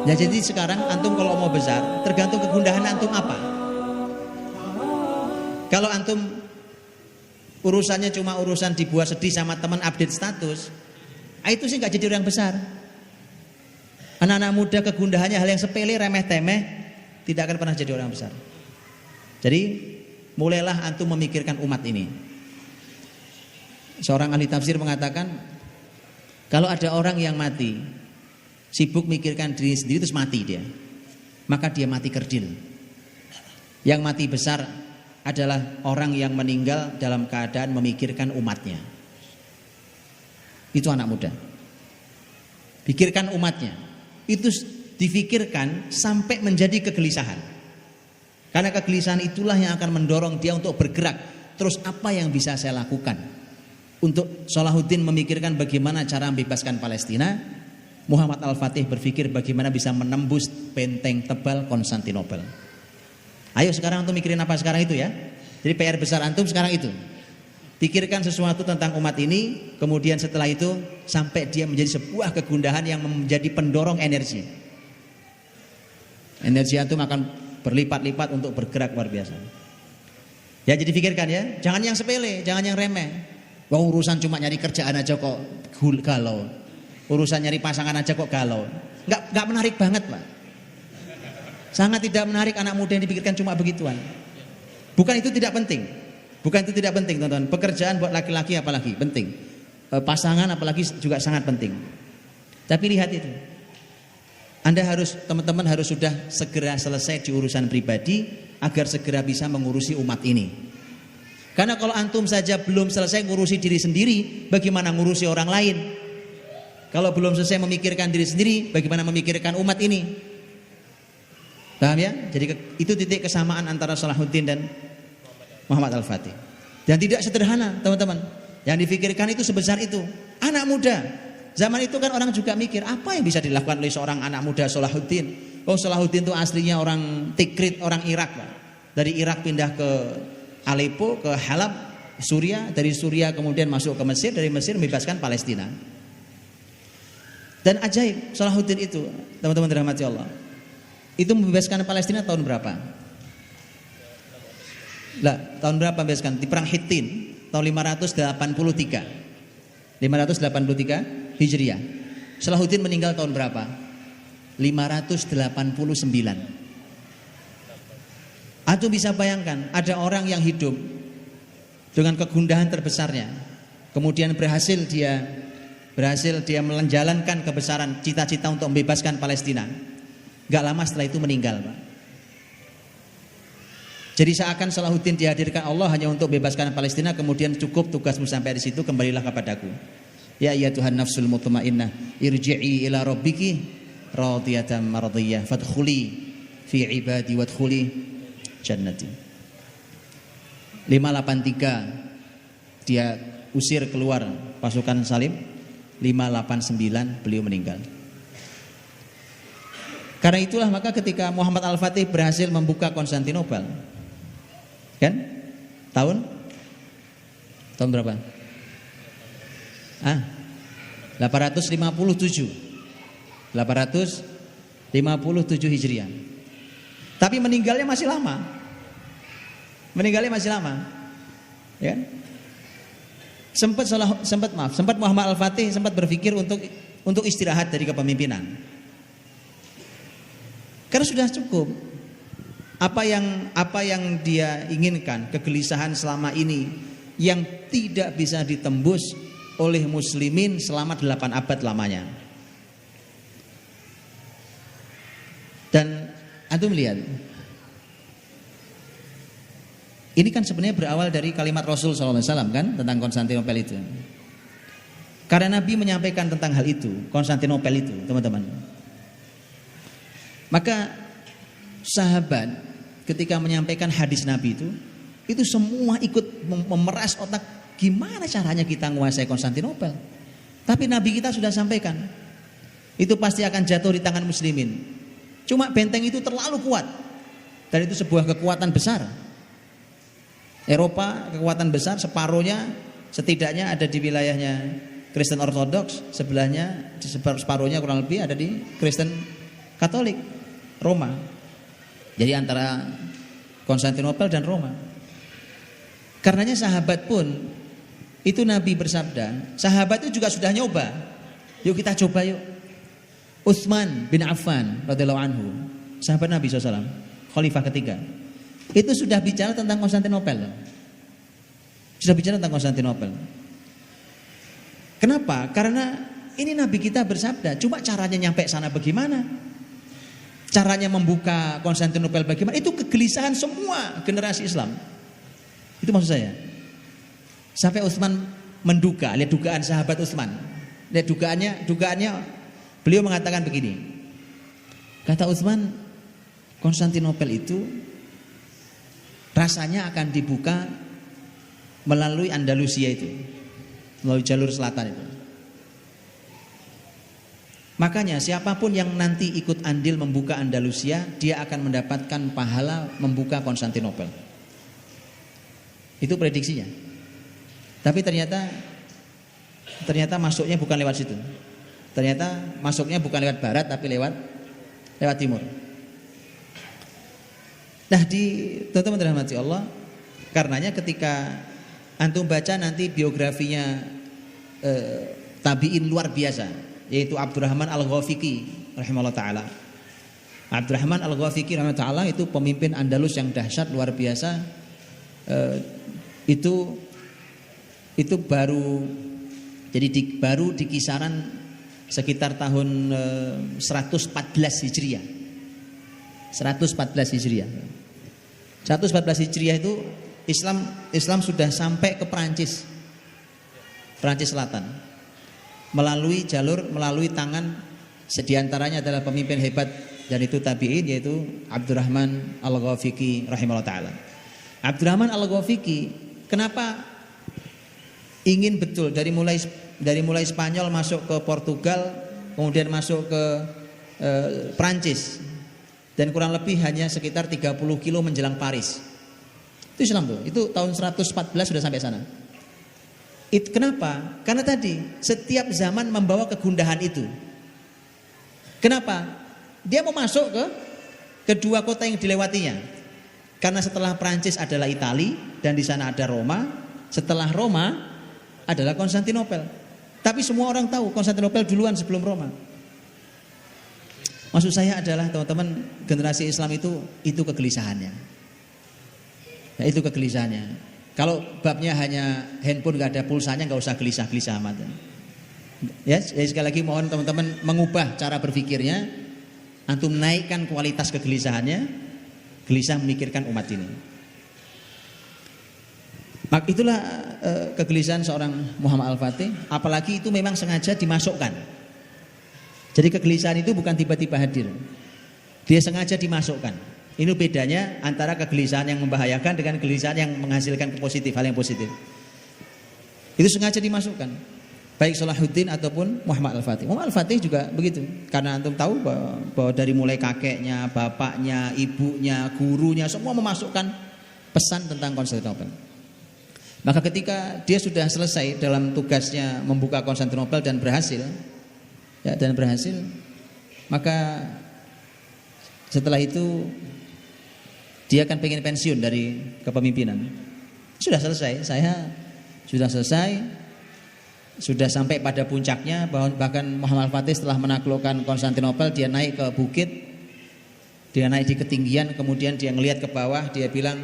Ya jadi sekarang antum kalau mau besar tergantung kegundahan antum apa. Kalau antum urusannya cuma urusan dibuat sedih sama teman update status, itu sih nggak jadi orang besar. Anak-anak muda kegundahannya hal yang sepele, remeh temeh, tidak akan pernah jadi orang besar. Jadi mulailah antum memikirkan umat ini. Seorang ahli tafsir mengatakan, kalau ada orang yang mati sibuk mikirkan diri sendiri terus mati dia, maka dia mati kerdil. Yang mati besar adalah orang yang meninggal dalam keadaan memikirkan umatnya. Itu anak muda. Pikirkan umatnya. Itu difikirkan sampai menjadi kegelisahan. Karena kegelisahan itulah yang akan mendorong dia untuk bergerak. Terus apa yang bisa saya lakukan? Untuk Salahuddin memikirkan bagaimana cara membebaskan Palestina, Muhammad Al-Fatih berpikir bagaimana bisa menembus benteng tebal Konstantinopel. Ayo sekarang antum mikirin apa sekarang itu ya. Jadi PR besar antum sekarang itu. Pikirkan sesuatu tentang umat ini, kemudian setelah itu sampai dia menjadi sebuah kegundahan yang menjadi pendorong energi. Energi antum akan berlipat-lipat untuk bergerak luar biasa. Ya jadi pikirkan ya, jangan yang sepele, jangan yang remeh. Wah urusan cuma nyari kerjaan aja kok galau. Urusan nyari pasangan aja kok galau. Enggak menarik banget, Pak. Sangat tidak menarik anak muda yang dipikirkan cuma begituan. Bukan itu tidak penting. Bukan itu tidak penting, teman-teman. Pekerjaan buat laki-laki apalagi penting. Pasangan apalagi juga sangat penting. Tapi lihat itu. Teman-teman harus sudah segera selesai di urusan pribadi agar segera bisa mengurusi umat ini. Karena kalau antum saja belum selesai ngurusi diri sendiri, bagaimana ngurusi orang lain? Kalau belum selesai memikirkan diri sendiri, bagaimana memikirkan umat ini? Paham ya? Jadi itu titik kesamaan antara Salahuddin dan Muhammad Al-Fatih. Dan tidak sederhana, teman-teman. Yang difikirkan itu sebesar itu. Anak muda. Zaman itu kan orang juga mikir, apa yang bisa dilakukan oleh seorang anak muda Salahuddin? Oh, Salahuddin itu aslinya orang Tikrit, orang Irak, Pak. Dari Irak pindah ke Aleppo, ke Halab, Suria. Dari Suria kemudian masuk ke Mesir. Dari Mesir membebaskan Palestina. Dan ajaib, Salahuddin itu, teman-teman dirahmati Allah. Itu membebaskan Palestina tahun berapa? Lah, tahun berapa membebaskan? Di perang Hittin tahun 583. 583 Hijriah. Salahuddin meninggal tahun berapa? 589. Antum bisa bayangkan, ada orang yang hidup dengan kegundahan terbesarnya, kemudian berhasil dia menjalankan kebesaran cita-cita untuk membebaskan Palestina. Gak lama setelah itu meninggal, Pak. Jadi seakan Salahuddin dihadirkan Allah hanya untuk bebaskan Palestina, kemudian cukup tugasmu sampai di situ, kembalilah kepadaku. Ya Tuhan nafsul mutmainnah, irji'i ila rabbiki radiyatan mardiyah, fadkhuli fi ibadi wadkhuli jannati. 583 dia usir keluar pasukan Salim. 589 beliau meninggal. Karena itulah maka ketika Muhammad Al-Fatih berhasil membuka Konstantinopel, kan? Tahun berapa? 857 Hijriah. Tapi meninggalnya masih lama. Ya. Sempat Muhammad Al-Fatih sempat berpikir untuk istirahat dari kepemimpinan. Karena sudah cukup apa yang dia inginkan, kegelisahan selama ini yang tidak bisa ditembus oleh muslimin selama 8 abad lamanya. Dan antum lihat, ini kan sebenarnya berawal dari kalimat Rasul SAW kan tentang Konstantinopel itu. Karena Nabi menyampaikan tentang hal itu, Konstantinopel itu, teman-teman. Maka sahabat ketika menyampaikan hadis Nabi itu semua ikut memeras otak, gimana caranya kita menguasai Konstantinopel. Tapi Nabi kita sudah sampaikan, itu pasti akan jatuh di tangan muslimin. Cuma benteng itu terlalu kuat, dan itu sebuah kekuatan besar. Eropa kekuatan besar, separuhnya setidaknya ada di wilayahnya Kristen Ortodoks, sebelahnya separuhnya kurang lebih ada di Kristen Katolik, Roma. Jadi antara Konstantinopel dan Roma. Karenanya sahabat pun itu Nabi bersabda, sahabat itu juga sudah nyoba. Yuk kita coba yuk. Utsman bin Affan radhiyallahu anhu, sahabat Nabi SAW, khalifah ketiga. Itu sudah bicara tentang Konstantinopel. Sudah bicara tentang Konstantinopel. Kenapa? Karena ini Nabi kita bersabda, cuma caranya nyampe sana bagaimana? Caranya membuka Konstantinopel bagaimana? Itu kegelisahan semua generasi Islam. Itu maksud saya. Sampai Utsman menduga, lihat dugaan sahabat Utsman. Lihat dugaannya beliau mengatakan begini. Kata Utsman, Konstantinopel itu rasanya akan dibuka melalui Andalusia itu, melalui jalur selatan itu. Makanya siapapun yang nanti ikut andil membuka Andalusia, dia akan mendapatkan pahala membuka Konstantinopel. Itu prediksinya. Tapi ternyata masuknya bukan lewat situ. Ternyata masuknya bukan lewat barat tapi lewat timur. Nah, teman-teman dirahmati Allah, karenanya ketika antum baca nanti biografinya tabi'in luar biasa, yaitu Abdurrahman Al-Ghafiqi rahimahullah taala. Abdurrahman Al-Ghafiqi rahimahullah taala itu pemimpin Andalus yang dahsyat luar biasa. Itu baru di kisaran sekitar tahun 114 Hijriah. 114 Hijriah. 114 Hijriah itu Islam sudah sampai ke Perancis Selatan. Melalui tangan sediantaranya adalah pemimpin hebat dan itu tabi'in, yaitu Abdurrahman Al-Ghafiqi rahimahullah taala. Abdurrahman Al-Ghafiqi kenapa ingin betul dari mulai Spanyol masuk ke Portugal, kemudian masuk ke Prancis, dan kurang lebih hanya sekitar 30 kilo menjelang Paris. Itu Islam tuh. Itu tahun 114 sudah sampai sana. Kenapa? Karena tadi setiap zaman membawa kegundahan itu. Kenapa? Dia mau masuk ke kedua kota yang dilewatinya. Karena setelah Prancis adalah Italia dan di sana ada Roma. Setelah Roma adalah Konstantinopel. Tapi semua orang tahu Konstantinopel duluan sebelum Roma. Maksud saya adalah teman-teman, generasi Islam itu kegelisahannya. Nah, itu kegelisahannya. Kalau babnya hanya handphone gak ada pulsanya, gak usah gelisah-gelisah amat. Ya, jadi sekali lagi mohon teman-teman mengubah cara berpikirnya, antum naikkan kualitas kegelisahannya, gelisah memikirkan umat ini. Maka itulah kegelisahan seorang Muhammad Al-Fatih, apalagi itu memang sengaja dimasukkan. Jadi kegelisahan itu bukan tiba-tiba hadir. Dia sengaja dimasukkan. Ini bedanya antara kegelisahan yang membahayakan dengan kegelisahan yang menghasilkan hal yang positif. Itu sengaja dimasukkan. Baik Salahuddin ataupun Muhammad Al-Fatih. Muhammad Al-Fatih juga begitu. Karena antum tahu bahwa dari mulai kakeknya, bapaknya, ibunya, gurunya semua memasukkan pesan tentang Konstantinopel. Maka ketika dia sudah selesai dalam tugasnya membuka Konstantinopel dan berhasil, maka setelah itu dia akan pengen pensiun dari kepemimpinan. Sudah selesai, sudah sampai pada puncaknya. Bahkan Muhammad Al-Fatih setelah menaklukkan Konstantinopel, dia naik ke bukit, dia naik di ketinggian, kemudian dia ngelihat ke bawah, dia bilang,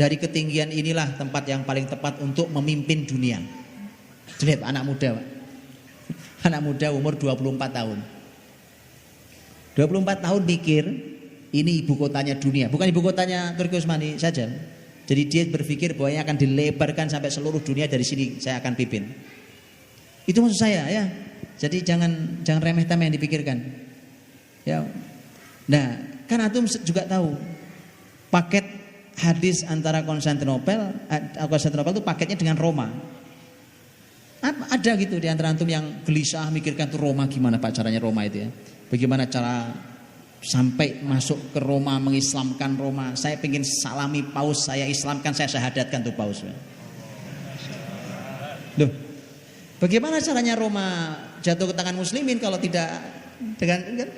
dari ketinggian inilah tempat yang paling tepat untuk memimpin dunia. Lihat anak muda, Pak. Anak muda umur 24 tahun. 24 tahun mikir, ini ibu kotanya dunia, bukan ibu kotanya Turki Utsmani saja. Jadi dia berpikir bahwa ini akan dilebarkan sampai seluruh dunia, dari sini saya akan pimpin. Itu maksud saya ya. Jadi jangan remeh-temeh yang dipikirkan. Ya. Nah, kan antum juga tahu paket hadis antara Konstantinopel itu paketnya dengan Roma. Ada gitu di antara antum yang gelisah mikirkan tuh Roma gimana Pak caranya Roma itu ya. Bagaimana cara sampai masuk ke Roma, mengislamkan Roma. Saya pengen salami paus, saya islamkan, saya syahadatkan tuh paus. Loh, bagaimana caranya Roma jatuh ke tangan muslimin kalau tidak dengan kan?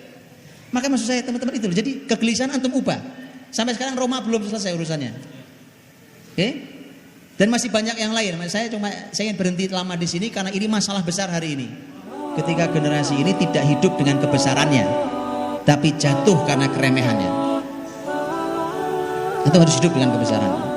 Maka maksud saya teman-teman itu. Jadi kegelisahan antum ubah. Sampai sekarang Roma belum selesai urusannya. Oke? Dan masih banyak yang lain. Saya ingin berhenti lama di sini karena ini masalah besar hari ini. Ketika generasi ini tidak hidup dengan kebesarannya, tapi jatuh karena keremehannya. Antum harus hidup dengan kebesaran.